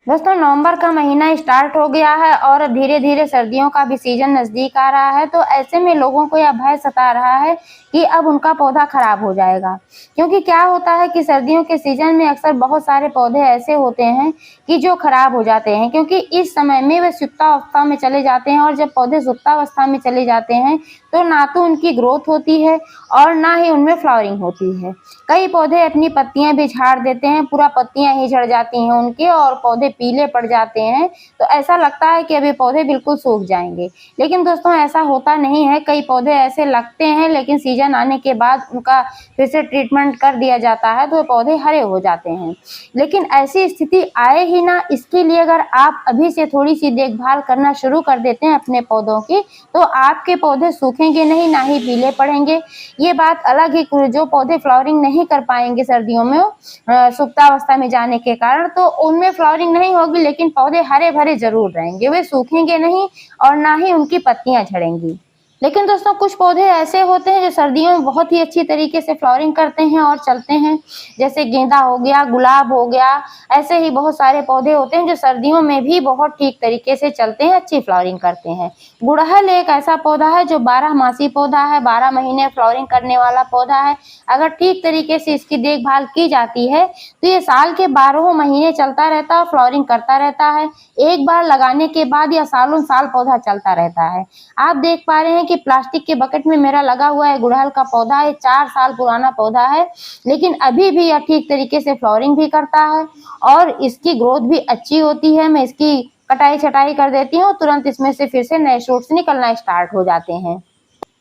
दोस्तों नवंबर का महीना स्टार्ट हो गया है और धीरे धीरे सर्दियों का भी सीजन नजदीक आ रहा है। तो ऐसे में लोगों को यह भय सता रहा है कि अब उनका पौधा खराब हो जाएगा, क्योंकि क्या होता है कि सर्दियों के सीजन में अक्सर बहुत सारे पौधे ऐसे होते हैं कि जो खराब हो जाते हैं, क्योंकि इस समय में वे सुप्तावस्था में चले जाते हैं। और जब पौधे सुप्तावस्था में चले जाते हैं तो ना तो उनकी ग्रोथ होती है और ना ही उनमें फ्लावरिंग होती है। कई पौधे अपनी पत्तियां भी झाड़ देते हैं, पूरा पत्तियां ही झड़ जाती हैं उनके और पौधे पीले पड़ जाते हैं। तो ऐसा लगता है कि अभी पौधे बिल्कुल सूख जाएंगे, लेकिन दोस्तों ऐसा होता नहीं है। कई पौधे ऐसे लगते हैं लेकिन सीजन आने के बाद उनका फिर से ट्रीटमेंट कर दिया जाता है तो पौधे हरे हो जाते हैं। लेकिन ऐसी स्थिति आए ही ना, इसके लिए अगर आप अभी से थोड़ी सी देखभाल करना शुरू कर देते हैं अपने पौधों की, तो आपके पौधे सूखेंगे नहीं, ना ही पीले पड़ेंगे। ये बात अलग ही, जो पौधे फ्लावरिंग नहीं कर पाएंगे सर्दियों में सुप्तावस्था में जाने के कारण, तो उनमें फ्लावरिंग नहीं होगी, लेकिन पौधे हरे भरे जरूर रहेंगे, वे सूखेंगे नहीं और ना ही उनकी पत्तियां झड़ेंगी। लेकिन दोस्तों कुछ पौधे ऐसे होते हैं जो सर्दियों में बहुत ही अच्छी तरीके से फ्लावरिंग करते हैं और चलते हैं, जैसे गेंदा हो गया, गुलाब हो गया। ऐसे ही बहुत सारे पौधे होते हैं जो सर्दियों में भी बहुत ठीक तरीके से चलते हैं, अच्छी फ्लावरिंग करते हैं। गुड़हल एक ऐसा पौधा है जो 12 मासी पौधा है, 12 महीने फ्लावरिंग करने वाला पौधा है। अगर ठीक तरीके से इसकी देखभाल की जाती है तो ये साल के 12 महीने चलता रहता है और फ्लावरिंग करता रहता है। एक बार लगाने के बाद यह सालों साल पौधा चलता रहता है। आप देख पा रहे हैं कि प्लास्टिक के बकेट में मेरा लगा हुआ है गुड़हल का पौधा है, 4 साल पुराना पौधा है, लेकिन अभी भी यह ठीक तरीके से फ्लावरिंग भी करता है और इसकी ग्रोथ भी अच्छी होती है। मैं इसकी कटाई छटाई कर देती हूँ, तुरंत इसमें से फिर से नए शूट्स निकलना स्टार्ट हो जाते हैं।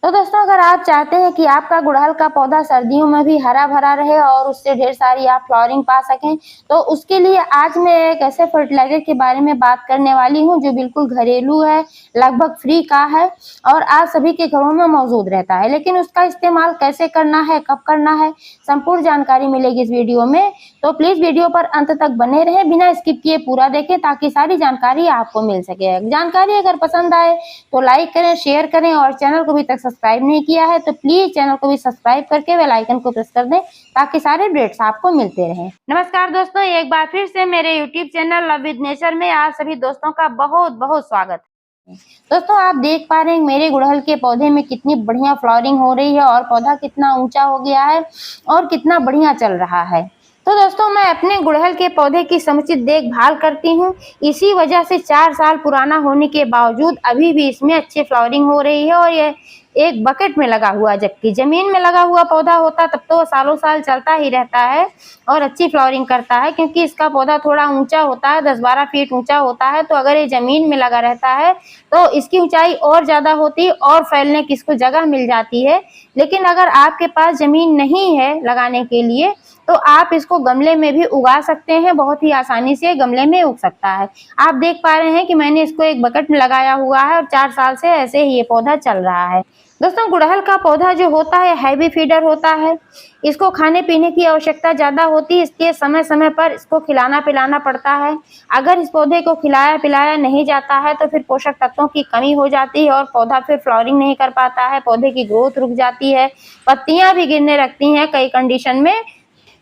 तो दोस्तों अगर आप चाहते हैं कि आपका गुड़हल का पौधा सर्दियों में भी हरा भरा रहे और उससे ढेर सारी आप फ्लावरिंग पा सकें, तो उसके लिए आज मैं एक ऐसे फर्टिलाइजर के बारे में बात करने वाली हूं जो बिल्कुल घरेलू है, लगभग फ्री का है और आप सभी के घरों में मौजूद रहता है। लेकिन उसका इस्तेमाल कैसे करना है, कब करना है, संपूर्ण जानकारी मिलेगी इस वीडियो में। तो प्लीज वीडियो पर अंत तक बने रहें, बिना स्किप किए पूरा देखें ताकि सारी जानकारी आपको मिल सके। जानकारी अगर पसंद आए तो लाइक करें, शेयर करें और चैनल को अभी तक सब्सक्राइब नहीं किया है तो प्लीज चैनल को भी सब्सक्राइब करके बेल आइकन को प्रेस कर दें ताकि सारे अपडेट्स आपको मिलते रहें। नमस्कार दोस्तों, एक बार फिर से मेरे YouTube channel love with nature में आप सभी दोस्तों का बहुत बहुत स्वागत है। दोस्तों आप देख पा रहे हैं मेरे गुड़हल के पौधे में कितनी बढ़िया फ्लावरिंग हो रही है और पौधा कितना ऊंचा हो गया है और कितना बढ़िया चल रहा है। तो दोस्तों मैं अपने गुड़हल के पौधे की समुचित देखभाल करती हूँ, इसी वजह से 4 साल पुराना होने के बावजूद अभी भी इसमें अच्छी फ्लावरिंग हो रही है। और यह एक बकेट में लगा हुआ, जबकि जमीन में लगा हुआ पौधा होता तब तो सालों साल चलता ही रहता है और अच्छी फ्लावरिंग करता है, क्योंकि इसका पौधा थोड़ा ऊंचा होता है, 10-12 फीट ऊंचा होता है। तो अगर ये जमीन में लगा रहता है तो इसकी ऊंचाई और ज्यादा होती और फैलने की इसको जगह मिल जाती है। लेकिन अगर आपके पास जमीन नहीं है लगाने के लिए तो आप इसको गमले में भी उगा सकते हैं, बहुत ही आसानी से गमले में उग सकता है। आप देख पा रहे हैं कि मैंने इसको एक बकेट में लगाया हुआ है और 4 साल से ऐसे ही ये पौधा चल रहा है। दोस्तों गुड़हल का पौधा जो होता है हैवी फीडर होता है, इसको खाने पीने की आवश्यकता ज्यादा होती है, इसलिए समय समय पर इसको खिलाना पिलाना पड़ता है। अगर इस पौधे को खिलाया पिलाया नहीं जाता है तो फिर पोषक तत्वों की कमी हो जाती है और पौधा फिर फ्लावरिंग नहीं कर पाता है, पौधे की ग्रोथ रुक जाती है, पत्तियां भी गिरने लगती हैं कई कंडीशन में।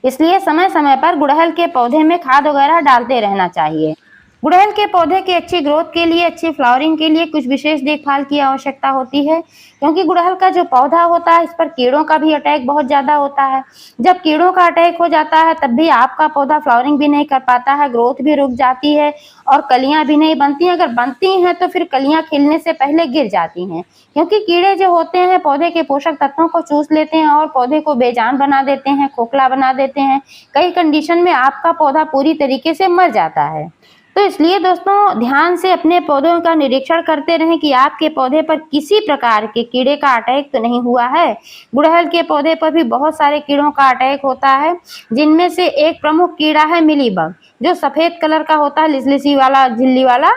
इसलिए समय समय पर गुड़हल के पौधे में खाद वगैरह डालते रहना चाहिए। गुड़हल के पौधे की अच्छी ग्रोथ के लिए, अच्छी फ्लावरिंग के लिए कुछ विशेष देखभाल की आवश्यकता होती है, क्योंकि गुड़हल का जो पौधा होता है इस पर कीड़ों का भी अटैक बहुत ज्यादा होता है। जब कीड़ों का अटैक हो जाता है तब भी आपका पौधा फ्लावरिंग भी नहीं कर पाता है, ग्रोथ भी रुक जाती है और कलियां भी नहीं बनती हैं। अगर बनती हैं तो फिर कलियां खिलने से पहले गिर जाती हैं, क्योंकि कीड़े जो होते हैं पौधे के पोषक तत्वों को चूस लेते हैं और पौधे को बेजान बना देते हैं, खोखला बना देते हैं। कई कंडीशन में आपका पौधा पूरी तरीके से मर जाता है। तो इसलिए दोस्तों ध्यान से अपने पौधों का निरीक्षण करते रहें कि आपके पौधे पर किसी प्रकार के कीड़े का अटैक तो नहीं हुआ है। गुड़हल के पौधे पर भी बहुत सारे कीड़ों का अटैक होता है, जिनमें से एक प्रमुख कीड़ा है मिलीबग, जो सफेद कलर का होता है, लिसलिसी वाला, झिल्ली वाला।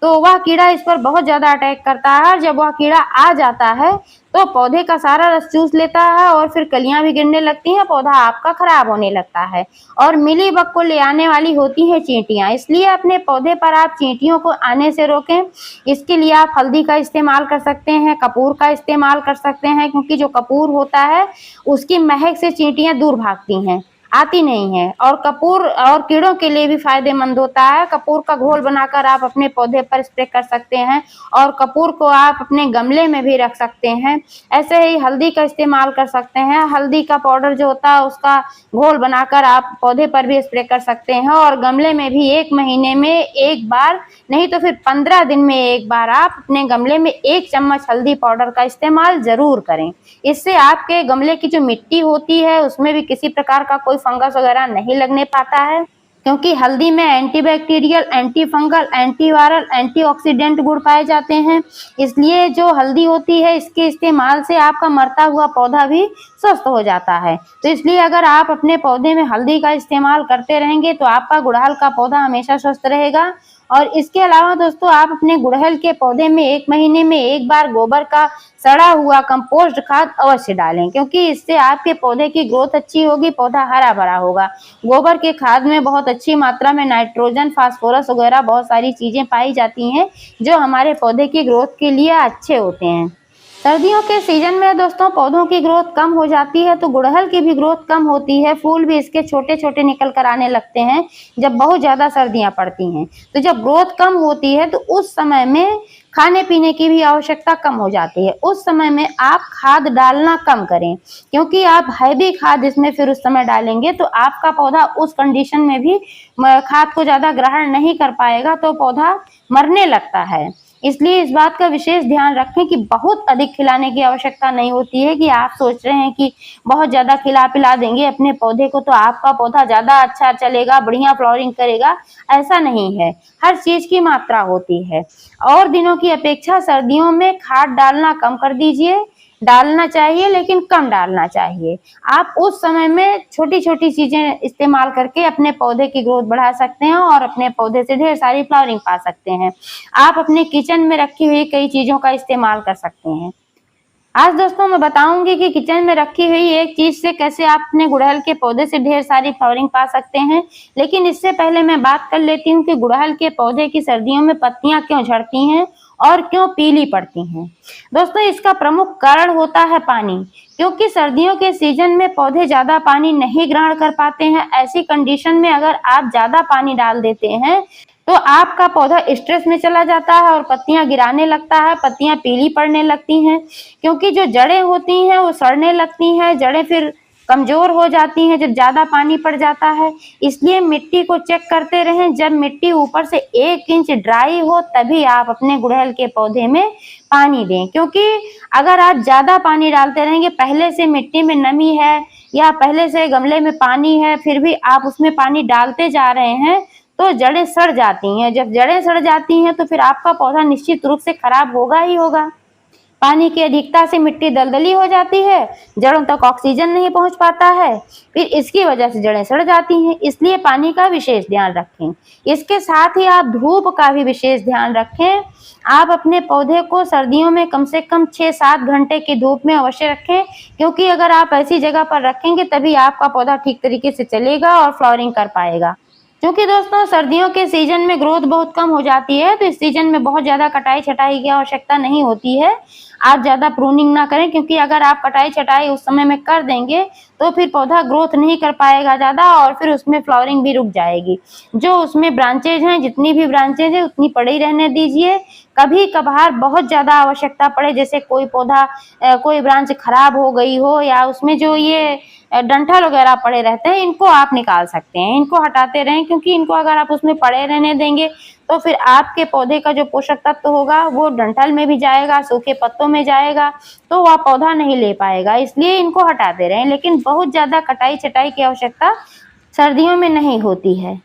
तो वह कीड़ा इस पर बहुत ज्यादा अटैक करता है और जब वह कीड़ा आ जाता है तो पौधे का सारा रस चूस लेता है और फिर कलियां भी गिरने लगती हैं, पौधा आपका खराब होने लगता है। और मिलीबग को ले आने वाली होती हैं चींटियां, इसलिए अपने पौधे पर आप चींटियों को आने से रोकें। इसके लिए आप हल्दी का इस्तेमाल कर सकते हैं, कपूर का इस्तेमाल कर सकते हैं, क्योंकि जो कपूर होता है उसकी महक से चींटियां दूर भागती हैं। आती नहीं है। और कपूर और कीड़ों के लिए भी फायदेमंद होता है। कपूर का घोल बनाकर आप अपने पौधे पर स्प्रे कर सकते हैं और कपूर को आप अपने गमले में भी रख सकते हैं। ऐसे ही हल्दी का इस्तेमाल कर सकते हैं। हल्दी का पाउडर जो होता है उसका घोल बनाकर आप पौधे पर भी स्प्रे कर सकते हैं और गमले में भी 1 महीने में 1 बार, नहीं तो फिर 15 दिन में 1 बार आप अपने गमले में 1 चम्मच हल्दी पाउडर का इस्तेमाल जरूर करें। इससे आपके गमले की जो मिट्टी होती है उसमें भी किसी प्रकार का कोई फंगस वगैरह नहीं लगने पाता है, क्योंकि हल्दी में antibacterial, anti fungal, antiviral, antioxidant गुण पाए जाते हैं। इसलिए जो हल्दी होती है इसके इस्तेमाल से आपका मरता हुआ पौधा भी स्वस्थ हो जाता है। तो इसलिए अगर आप अपने पौधे में हल्दी का इस्तेमाल करते रहेंगे तो आपका गुड़हल का पौधा हमेशा स्वस्थ रहेगा। और इसके अलावा दोस्तों आप अपने गुड़हल के पौधे में 1 महीने में 1 बार गोबर का सड़ा हुआ कंपोस्ट खाद अवश्य डालें, क्योंकि इससे आपके पौधे की ग्रोथ अच्छी होगी, पौधा हरा भरा होगा। गोबर के खाद में बहुत अच्छी मात्रा में नाइट्रोजन, फास्फोरस वगैरह बहुत सारी चीजें पाई जाती हैं जो हमारे पौधे की ग्रोथ के लिए अच्छे होते हैं। सर्दियों के सीजन में दोस्तों पौधों की ग्रोथ कम हो जाती है तो गुड़हल की भी ग्रोथ कम होती है। फूल भी इसके छोटे छोटे निकल कर आने लगते हैं जब बहुत ज्यादा सर्दियां पड़ती हैं। तो जब ग्रोथ कम होती है तो उस समय में खाने पीने की भी आवश्यकता कम हो जाती है। उस समय में आप खाद डालना कम करें, क्योंकि आप हैवी खाद इसमें फिर उस समय डालेंगे तो आपका पौधा उस कंडीशन में भी खाद को ज्यादा ग्रहण नहीं कर पाएगा, तो पौधा मरने लगता है। इसलिए इस बात का विशेष ध्यान रखें कि बहुत अधिक खिलाने की आवश्यकता नहीं होती है कि आप सोच रहे हैं कि बहुत ज्यादा खिला पिला देंगे अपने पौधे को तो आपका पौधा ज्यादा अच्छा चलेगा, बढ़िया फ्लावरिंग करेगा। ऐसा नहीं है, हर चीज की मात्रा होती है। और दिनों की अपेक्षा सर्दियों में खाद डालना कम कर दीजिए। डालना चाहिए लेकिन कम डालना चाहिए। आप उस समय में छोटी छोटी चीजें इस्तेमाल करके अपने पौधे की ग्रोथ बढ़ा सकते हैं और अपने पौधे से ढेर सारी फ्लावरिंग पा सकते हैं। आप अपने किचन में रखी हुई कई चीजों का इस्तेमाल कर सकते हैं। आज दोस्तों मैं बताऊंगी कि किचन में रखी हुई एक चीज से कैसे आप अपने गुड़हल के पौधे से ढेर सारी फ्लावरिंग पा सकते हैं। लेकिन इससे पहले मैं बात कर लेती हूँ कि गुड़हल के पौधे की सर्दियों में पत्तियां क्यों झड़ती हैं और क्यों पीली पड़ती हैं। दोस्तों इसका प्रमुख कारण होता है पानी, क्योंकि सर्दियों के सीजन में पौधे ज्यादा पानी नहीं ग्रहण कर पाते हैं। ऐसी कंडीशन में अगर आप ज्यादा पानी डाल देते हैं तो आपका पौधा स्ट्रेस में चला जाता है और पत्तियां गिराने लगता है, पत्तियां पीली पड़ने लगती हैं, क्योंकि जो जड़ें होती हैं वो सड़ने लगती हैं, जड़ें फिर कमजोर हो जाती हैं जब ज्यादा पानी पड़ जाता है। इसलिए मिट्टी को चेक करते रहें, जब मिट्टी ऊपर से 1 इंच ड्राई हो तभी आप अपने गुड़हल के पौधे में पानी दें, क्योंकि अगर आप ज्यादा पानी डालते रहेंगे, पहले से मिट्टी में नमी है या पहले से गमले में पानी है फिर भी आप उसमें पानी डालते जा रहे हैं तो जड़ें सड़ जाती हैं। जब जड़ें सड़ जाती हैं तो फिर आपका पौधा निश्चित रूप से खराब होगा ही होगा। पानी की अधिकता से मिट्टी दलदली हो जाती है, जड़ों तक ऑक्सीजन नहीं पहुंच पाता है, फिर इसकी वजह से जड़ें सड़ जाती हैं। इसलिए पानी का विशेष ध्यान रखें। इसके साथ ही आप धूप का भी विशेष ध्यान रखें। आप अपने पौधे को सर्दियों में कम से कम 6-7 घंटे की धूप में अवश्य रखें, क्योंकि अगर आप ऐसी जगह पर रखेंगे तभी आपका पौधा ठीक तरीके से चलेगा और फ्लावरिंग कर पाएगा। क्योंकि दोस्तों सर्दियों के सीजन में ग्रोथ बहुत कम हो जाती है तो इस सीजन में बहुत ज्यादा कटाई छटाई की आवश्यकता नहीं होती है। आप ज्यादा प्रूनिंग ना करें, क्योंकि अगर आप कटाई छटाई उस समय में कर देंगे तो फिर पौधा ग्रोथ नहीं कर पाएगा ज्यादा और फिर उसमें फ्लावरिंग भी रुक जाएगी। जो उसमें ब्रांचेज हैं, जितनी भी ब्रांचेज है उतनी पड़ी रहने दीजिए। कभी कभार बहुत ज्यादा आवश्यकता पड़े, जैसे कोई पौधा कोई ब्रांच खराब हो गई हो या उसमें जो ये डंठल वगैरह पड़े रहते हैं, इनको आप निकाल सकते हैं, इनको हटाते रहें, क्योंकि इनको अगर आप उसमें पड़े रहने देंगे तो फिर आपके पौधे का जो पोषक तत्व होगा वो डंठल में भी जाएगा, सूखे पत्तों में जाएगा, तो वह पौधा नहीं ले पाएगा। इसलिए इनको हटाते रहें। लेकिन बहुत ज्यादा कटाई छटाई की आवश्यकता सर्दियों में नहीं होती है।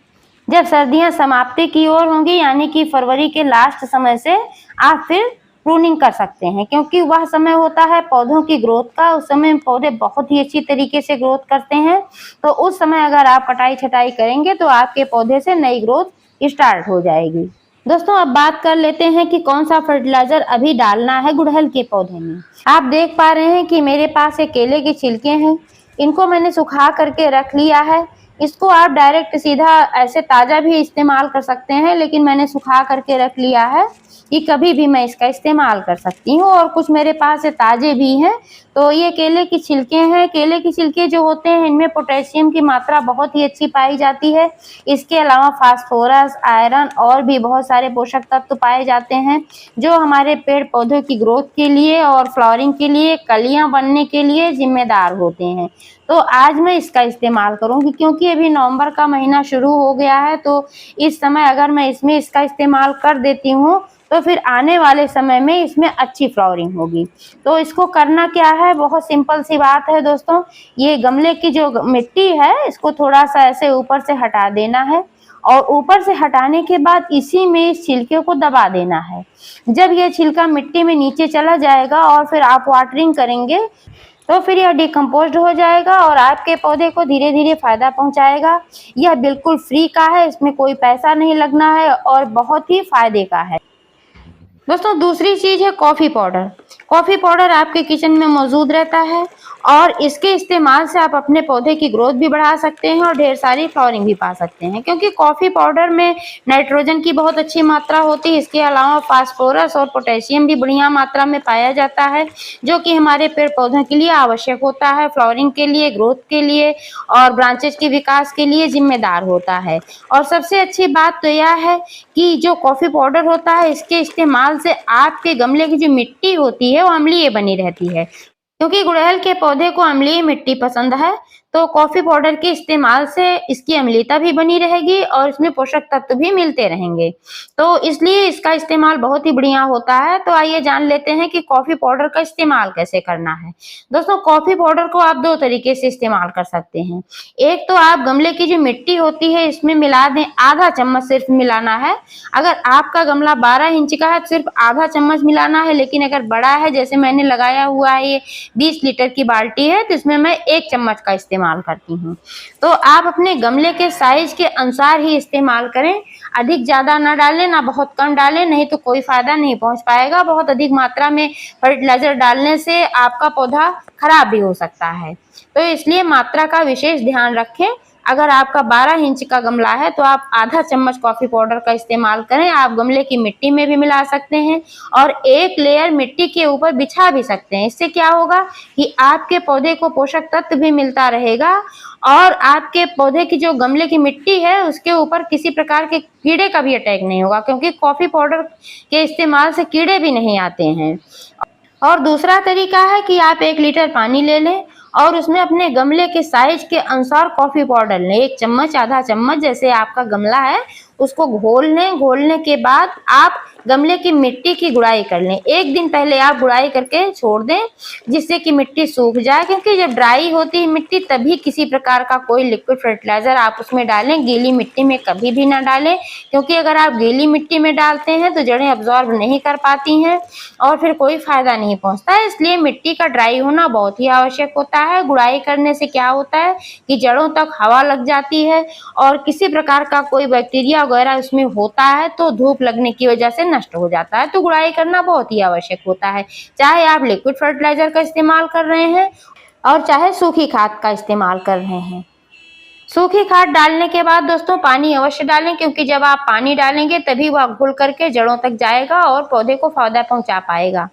जब सर्दियां समाप्ति की ओर होंगी, यानी कि फरवरी के लास्ट समय से आप फिर प्रूनिंग कर सकते हैं, क्योंकि वह समय होता है पौधों की ग्रोथ का। उस समय पौधे बहुत ही अच्छी तरीके से ग्रोथ करते हैं, तो उस समय अगर आप कटाई छटाई करेंगे तो आपके पौधे से नई ग्रोथ स्टार्ट हो जाएगी। दोस्तों अब बात कर लेते हैं कि कौन सा फर्टिलाइजर अभी डालना है गुड़हल के पौधे में। आप देख पा रहे हैं कि मेरे पास ये केले के छिलके हैं, इनको मैंने सुखा करके रख लिया है। इसको आप डायरेक्ट सीधा ऐसे ताज़ा भी इस्तेमाल कर सकते हैं, लेकिन मैंने सुखा करके रख लिया है कि कभी भी मैं इसका इस्तेमाल कर सकती हूँ। और कुछ मेरे पास ताज़े भी हैं। तो ये केले की छिलके हैं। केले के छिलके जो होते हैं इनमें पोटेशियम की मात्रा बहुत ही अच्छी पाई जाती है। इसके अलावा फास्फोरस, आयरन और भी बहुत सारे पोषक तत्व पाए जाते हैं जो हमारे पेड़ पौधों की ग्रोथ के लिए और फ्लावरिंग के लिए, कलियां बनने के लिए जिम्मेदार होते हैं। तो आज मैं इसका इस्तेमाल करूंगी क्योंकि अभी नवंबर का महीना शुरू हो गया है। तो इस समय अगर मैं इसमें इसका इस्तेमाल कर देती हूँ तो फिर आने वाले समय में इसमें अच्छी फ्लावरिंग होगी। तो इसको करना क्या है, बहुत सिंपल सी बात है दोस्तों। ये गमले की जो मिट्टी है इसको थोड़ा सा ऐसे ऊपर से हटा देना है और ऊपर से हटाने के बाद इसी में इस छिलके को दबा देना है। जब ये छिलका मिट्टी में नीचे चला जाएगा और फिर आप वाटरिंग करेंगे तो फिर यह डिकम्पोज्ड हो जाएगा और आपके पौधे को धीरे धीरे फायदा पहुंचाएगा। यह बिल्कुल फ्री का है, इसमें कोई पैसा नहीं लगना है और बहुत ही फायदे का है। दोस्तों दूसरी चीज है कॉफी पाउडर। कॉफी पाउडर आपके किचन में मौजूद रहता है और इसके इस्तेमाल से आप अपने पौधे की ग्रोथ भी बढ़ा सकते हैं और ढेर सारी फ्लावरिंग भी पा सकते हैं, क्योंकि कॉफी पाउडर में नाइट्रोजन की बहुत अच्छी मात्रा होती है। इसके अलावा फास्फोरस और पोटेशियम भी बढ़िया मात्रा में पाया जाता है, जो कि हमारे पेड़ पौधों के लिए आवश्यक होता है, फ्लावरिंग के लिए, ग्रोथ के लिए और ब्रांचेज के विकास के लिए जिम्मेदार होता है। और सबसे अच्छी बात तो यह है कि जो कॉफी पाउडर होता है इसके इस्तेमाल से आपके गमले की जो मिट्टी होती है वो अम्लीय बनी रहती है, क्योंकि गुड़हल के पौधे को अम्लीय मिट्टी पसंद है। तो कॉफी पाउडर के इस्तेमाल से इसकी अम्लीयता भी बनी रहेगी और इसमें पोषक तत्व भी मिलते रहेंगे। तो इसलिए इसका इस्तेमाल बहुत ही बढ़िया होता है। तो आइए जान लेते हैं कि कॉफी पाउडर का इस्तेमाल कैसे करना है। दोस्तों कॉफी पाउडर को आप दो तरीके से इस्तेमाल कर सकते हैं। एक तो आप गमले की जो मिट्टी होती है इसमें मिला दें, आधा चम्मच सिर्फ मिलाना है। अगर आपका गमला 12 इंच का है तो सिर्फ आधा चम्मच मिलाना है, लेकिन अगर बड़ा है जैसे मैंने लगाया हुआ है ये 20 लीटर की बाल्टी है तो इसमें मैं 1 चम्मच का इस्तेमाल करती हूँ। तो आप अपने गमले के साइज के अनुसार ही इस्तेमाल करें। अधिक ज्यादा ना डालें ना बहुत कम डालें, नहीं तो कोई फायदा नहीं पहुंच पाएगा। बहुत अधिक मात्रा में फर्टिलाइजर डालने से आपका पौधा खराब भी हो सकता है। तो इसलिए मात्रा का विशेष ध्यान रखें। अगर आपका 12 इंच का गमला है तो आप आधा चम्मच कॉफी पाउडर का इस्तेमाल करें। आप गमले की मिट्टी में भी मिला सकते हैं और एक लेयर मिट्टी के ऊपर बिछा भी सकते हैं। इससे क्या होगा कि आपके पौधे को पोषक तत्व भी मिलता रहेगा और आपके पौधे की जो गमले की मिट्टी है उसके ऊपर किसी प्रकार के कीड़े का भी अटैक नहीं होगा, क्योंकि कॉफी पाउडर के इस्तेमाल से कीड़े भी नहीं आते हैं। और दूसरा तरीका है कि आप 1 लीटर पानी ले लें और उसमें अपने गमले के साइज के अनुसार कॉफी पाउडर लें। 1 चम्मच, आधा चम्मच जैसे आपका गमला है उसको घोल लें। घोलने के बाद आप गमले की मिट्टी की गुड़ाई कर लें। 1 दिन पहले आप गुड़ाई करके छोड़ दें जिससे कि मिट्टी सूख जाए, क्योंकि जब ड्राई होती है मिट्टी तभी किसी प्रकार का कोई लिक्विड फर्टिलाइजर आप उसमें डालें। गीली मिट्टी में कभी भी ना डालें, क्योंकि अगर आप गीली मिट्टी में डालते हैं तो जड़ें अब्जॉर्ब नहीं कर पाती हैं और फिर कोई फायदा नहीं पहुंचता है। इसलिए मिट्टी का ड्राई होना बहुत ही आवश्यक होता है। गुड़ाई करने से क्या होता है कि जड़ों तक हवा लग जाती है और किसी प्रकार का कोई बैक्टीरिया वगैरह उसमें होता है तो धूप लगने की वजह से नष्ट हो जाता है। तो गुड़ाई करना बहुत ही आवश्यक होता है, चाहे आप लिक्विड फर्टिलाइजर का इस्तेमाल कर रहे हैं और चाहे सूखी खाद का इस्तेमाल कर रहे हैं। सूखी खाद डालने के बाद दोस्तों पानी अवश्य डालें, क्योंकि जब आप पानी डालेंगे तभी वह घुल करके जड़ों तक जाएगा और पौधे को फायदा पहुंचा पाएगा।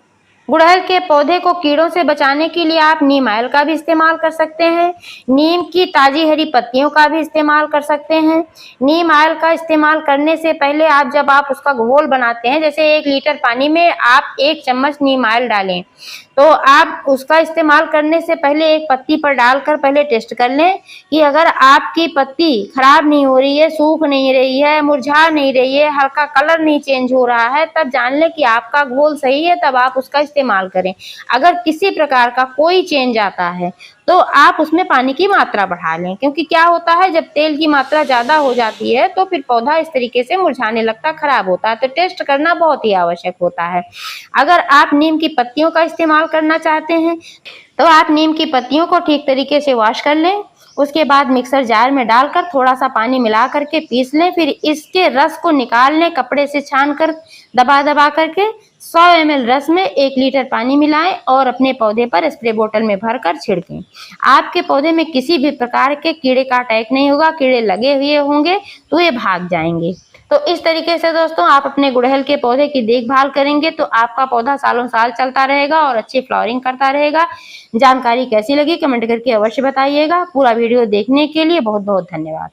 गुड़हल के पौधे को कीड़ों से बचाने के लिए आप नीम ऑयल का भी इस्तेमाल कर सकते हैं। नीम की ताजी हरी पत्तियों का भी इस्तेमाल कर सकते हैं। नीम ऑयल का इस्तेमाल करने से पहले जब आप उसका घोल बनाते हैं, जैसे 1 लीटर पानी में आप 1 चम्मच नीम ऑयल डालें, तो आप उसका इस्तेमाल करने से पहले एक पत्ती पर डालकर पहले टेस्ट कर लें कि अगर आपकी पत्ती खराब नहीं हो रही है, सूख नहीं रही है, मुरझा नहीं रही है, हल्का कलर नहीं चेंज हो रहा है, तब जान लें कि आपका घोल सही है, तब आप उसका इस्तेमाल करें। अगर किसी प्रकार का कोई चेंज आता है तो आप उसमें पानी की मात्रा बढ़ा लें, क्योंकि क्या होता है जब तेल की मात्रा ज्यादा हो जाती है तो फिर पौधा इस तरीके से मुरझाने लगता, खराब होता है। तो टेस्ट करना बहुत ही आवश्यक होता है। अगर आप नीम की पत्तियों का इस्तेमाल करना चाहते हैं तो आप नीम की पत्तियों को ठीक तरीके से वॉश कर लें। उसके बाद मिक्सर जार में डालकर थोड़ा सा पानी मिला करके पीस लें। फिर इसके रस को निकाल लें, कपड़े से छान कर दबा दबा करके 100 ml रस में 1 लीटर पानी मिलाएं और अपने पौधे पर स्प्रे बोतल में भरकर छिड़कें। आपके पौधे में किसी भी प्रकार के कीड़े का अटैक नहीं होगा, कीड़े लगे हुए होंगे तो ये भाग जाएंगे। तो इस तरीके से दोस्तों आप अपने गुड़हल के पौधे की देखभाल करेंगे तो आपका पौधा सालों साल चलता रहेगा और अच्छी फ्लावरिंग करता रहेगा। जानकारी कैसी लगी कमेंट करके अवश्य बताइएगा। पूरा वीडियो देखने के लिए बहुत बहुत धन्यवाद।